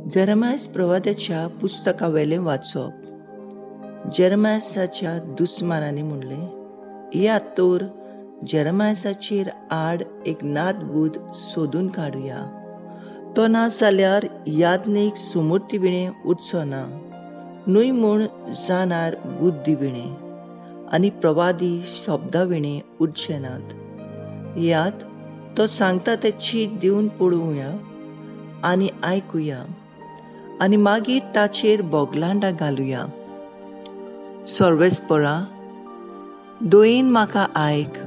जेरेमायास प्रवाद्याच्या पुस्तकावेलें वाचप. जेरेमायासाच्या दुस्मानांनी म्हणलें, या तर जेरेमायासाचेर आड एक नादबूद सोदून काडुया. तो ना जाल्यार याज्ञीक सुमूर्ती विणें उठचो ना, न्हय म्हूण जाणार बुद्धी विणें आनी प्रवादी शब्दा विणें उठचे नात. याद तो सांगता ते चीत दिवन पळोवया आनी आयकुया आनी मागीर ताचेर बोगलांडा घालुया. सर्वेस्परा, दोयेन म्हाका आयक.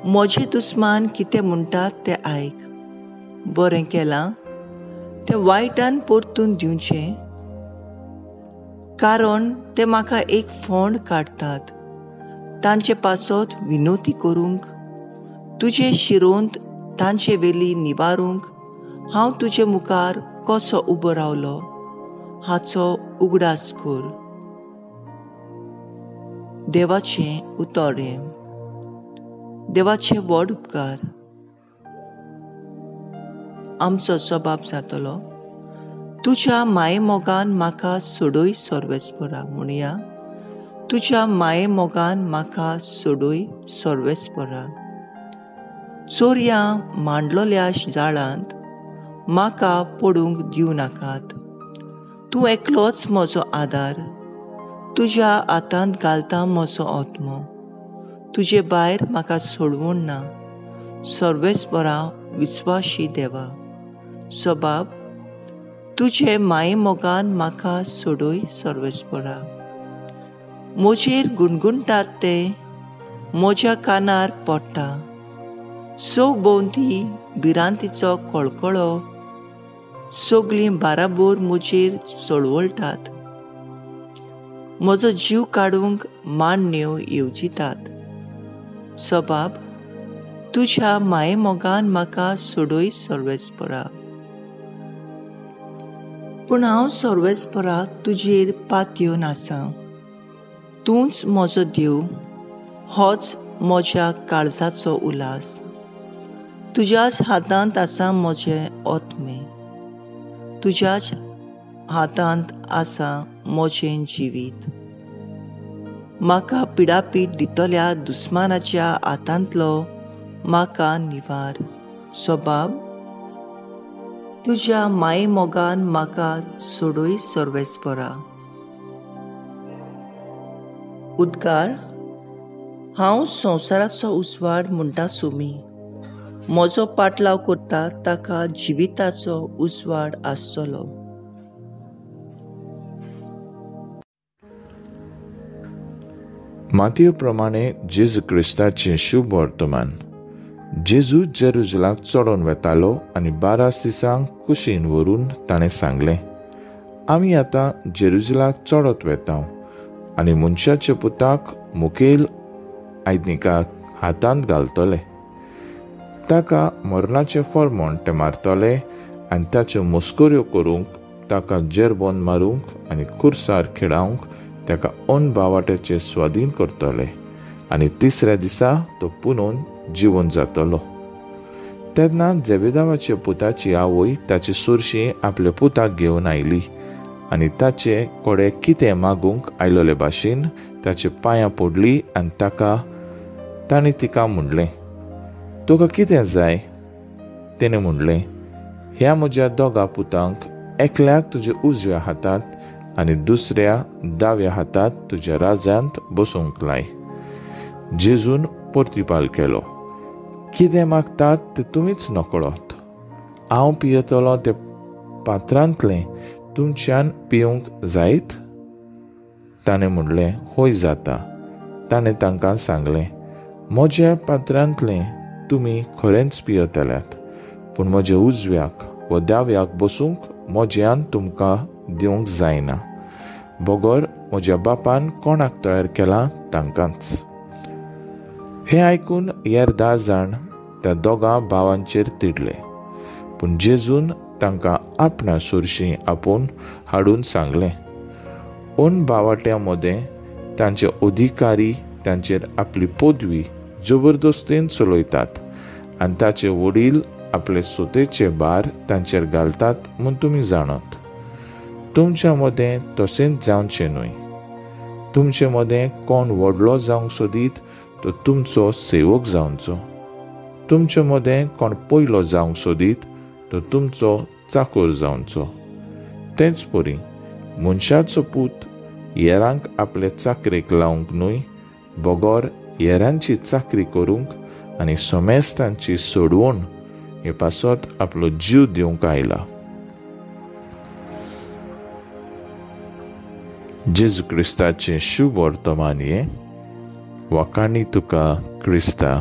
म्हजे दुस्मान कितें म्हणटात तें आयक. बरें केलां तें वायटान परतून दिवचें, कारण ते म्हाका एक फोंड काडटात. तांचे पासत विनोती करूंक, तुजे शिरोंत तांचे वेली निवारूंक हांव तुजे मुखार कसो उबो रावलो हाचो उगडास कर. देवाचें उतोरें. देवाचे व्हड उपकार. आमचो जबाब जातलो, तुज्या माये मोगान म्हाका सोडूय सर्वेस्परा. म्हणया, तुज्या माये मोगान म्हाका सोडूय सर्वेस्परा. चोरयां मांडलोल्या जाळांत म्हाका पडूंक दिवं नाकात. तूं एकलोच म्हजो आदार. तुज्या हातांत घालता म्हजो आत्मो. तुजे भायर म्हाका सोडवण ना. सर्वेस्परा विस्वाशी देवा. सबाब, तुजे माये मोगान म्हाका सोडूय सर्वेस्परा. म्हजेर गुणगुणटात ते म्हज्या कानार पडटा. भोंवती भिरांतीचो कळकळो सगळीं बाराबोर म्हजेर चळवळटात. म्हजो जीव काडूंक मांडण्यो येवजितात. सबाब, तुज्या माये मोगान म्हाका सोडूय सर्वेस्परा. पूण हांव सर्वेस्परा तुजेर पातयेवन आसां. तूंच म्हजो देव. होच म्हज्या काळजाचो उलास. तुज्याच हातांत आसा म्हजें आत्में. तुज्याच हातांत आसा म्हजें जिवीत. म्हाका पिडापीड दितल्या दुस्मानाच्या हातांतलो म्हाका निवार. सबाब, तुज्या माये मोगान म्हाका सोडूय सर्वेस्परा. उद्गार. हांव संवसाराचो उजवाड म्हणटा सुमी. म्हजो पाटलाव करता ताका जिविताचो उजवाड आसतलो. मातयेव प्रमाणे जेजू क्रिस्ताचें शुभ वर्तमान. जेजू जेरुजलाक चडोन वेतालो आनी 12 दिसांक कुशीन व्हरून ताणें सांगलें, आमी आतां जेरुजलाक चडत वेतांव आनी मनशाच्या पुताक मुखेल आयदनिकाक हातांत घालतले. ताका मरणाचें फर्मोण ते मारतले आनी ताच्यो मस्कऱ्यो करूंक, ताका जेरबोन मारूंक आनी खुर्सार खेळावंक ताका बावाट्याचे स्वाधीन करतले आनी 3ऱ्या दिसा तो पुनून जिवन जातलो. तेन्ना जेबेदावाच्या पुताची आवय ताची सुरशी आपल्या पुताक घेवन आयली आनी ताचे कोडे कितें मागूंक आयलोले भाशेन ताच्या पांयां पडली आनी ताणें तिका म्हणलें, तुका कितें जाय? तिणें म्हणलें, ह्या म्हज्या दोगा पुतांक एकल्याक तुज्या उजव्या हातांत आनी दुसऱ्या दाव्या हातांत तुज्या राजांत बसूंक लाय. जेजून परतिपाल केलो, कितें मागतात तें तुमीच नकळत. हांव पियेतलो ते पात्रांतलें तुमच्यान पिवंक जायत? ताणें म्हणलें, होय जाता. ताणें तांकां सांगलें, म्हज्या पात्रांतलें तुमी खरेंच पियेतल्यात, पूण म्हज्या उजव्याक व दाव्याक बसूंक म्हज्यान तुमकां दिवंक जायना. बोगोर म्हज्या बापान कोणाक तयार केलां तांकांच. हें आयकून हेर 10 जाण त्या दोगां भावांचेर तिडले. पूण जेजून तांकां आपणा सुरशीं आपूण हाडून सांगलें, भावाट्यां मदें तांचे अधिकारी तांचेर आपली पदवी जबरदस्तीन चलयतात आनी ताचे वडील आपले सोतेचे भार तांचेर घालतात म्हूण तुमी जाणात. तुमच्या मदें तशेंच जावचें न्हय. तुमचे मदें कोण व्हडलो जावंक सोदीत तो तुमचो सेवक जावचो. तुमचे मदें कोण पयलो जावंक सोदीत तो तुमचो चाकर जावचो. तेच परी मनशाचो पूत हेरांक आपले चाकरेक लावंक न्हय, बोगोर हेरांची चाकरी करूंक आनी सोमेस्तांची सोडवण हे पासत आपलो जीव दिवंक आयला. जेजू क्रिस्ताचें शुभ वर्तमान हे वाकाणी तुका क्रिस्ता.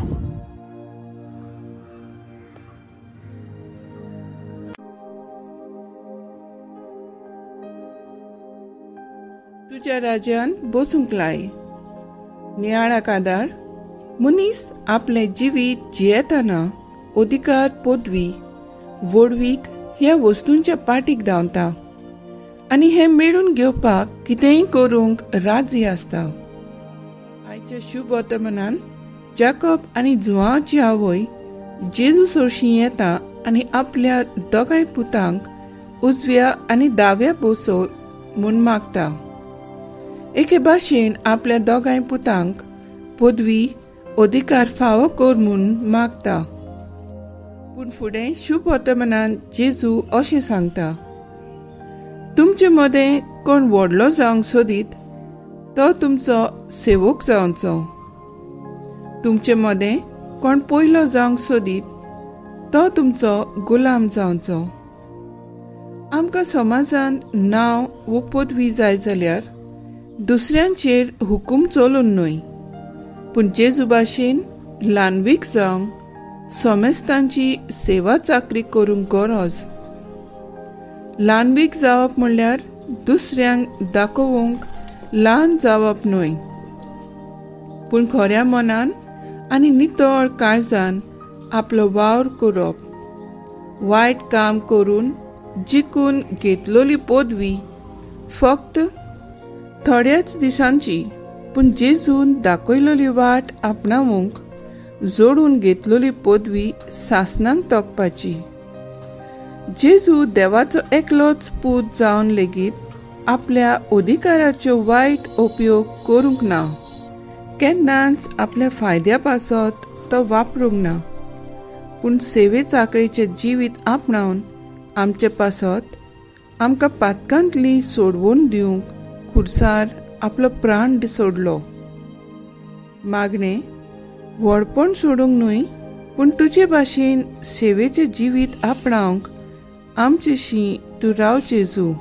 तुज्या राज्यान बसूंक लाय. नियाळा कादार मनीस आपले जिवीत जियेतना अधिकार, पदवी, वडवीक ह्या वस्तूंच्या पाठीक धांवता आनी हे मेळून घेवपाक कितेंय करूंक राजी आसता. आयच्या शुभ वर्तमानान जाकोब आनी जुआंवाची आवय जेजू सोडशीं येता आनी आपल्या दोगांय पुतांक उजव्या आनी दाव्या बसो म्हूण मागता. एके भाशेन आपल्या दोगांय पुतांक पदवी, अधिकार फावो कर म्हूण मागता. पूण फुडें शुभ वर्तमानान जेजू अशें सांगता, तुमचे मदें कोण व्हडलो जावंक सोदीत तो तुमचो सेवक जावचो. तुमचे मदें कोण पयलो जावंक सोदीत तो तुमचो गुलाम जावचो. आमकां समाजान नांव वो पदवी जाय जाल्यार दुसऱ्यांचेर हुकूम चलोवन न्हय, पूण जेजू भाशेन ल्हानवीक जावंक सोमेस्तांची सेवा चाकरी करूंक गरज. ल्हानवीक जावप म्हणल्यार दुसऱ्यांक दाखोवंक ल्हान जावप न्हय, पूण खऱ्या मनान आनी नितळ काळजान आपलो वावर करप. वायट काम करून जिखून घेतलोली पदवी फक्त थोड्याच दिसांची, पूण जेजून दाखयलोली वाट आपणावंक जोडून घेतलोली पदवी सासणांक तोखपाची. जेजू देवाचो एकलोच पूत जावन लेगीत आपल्या अधिकाराचो वायट उपयोग करूंक ना. केन्नाच आपल्या फायद्या पासत तो वापरूंक ना, पूण सेवे चाकरेचें जिवीत आपणावन आमचे पासत आमकां पातकांतली सोडवण दिवंक खुर्सार आपलो प्राण सोडलो. मागणें व्हडपण सोडूंक न्हय, पूण तुजे भाशेन सेवेचें जिवीत आपणावंक आमचेशी तूं राव जेजू.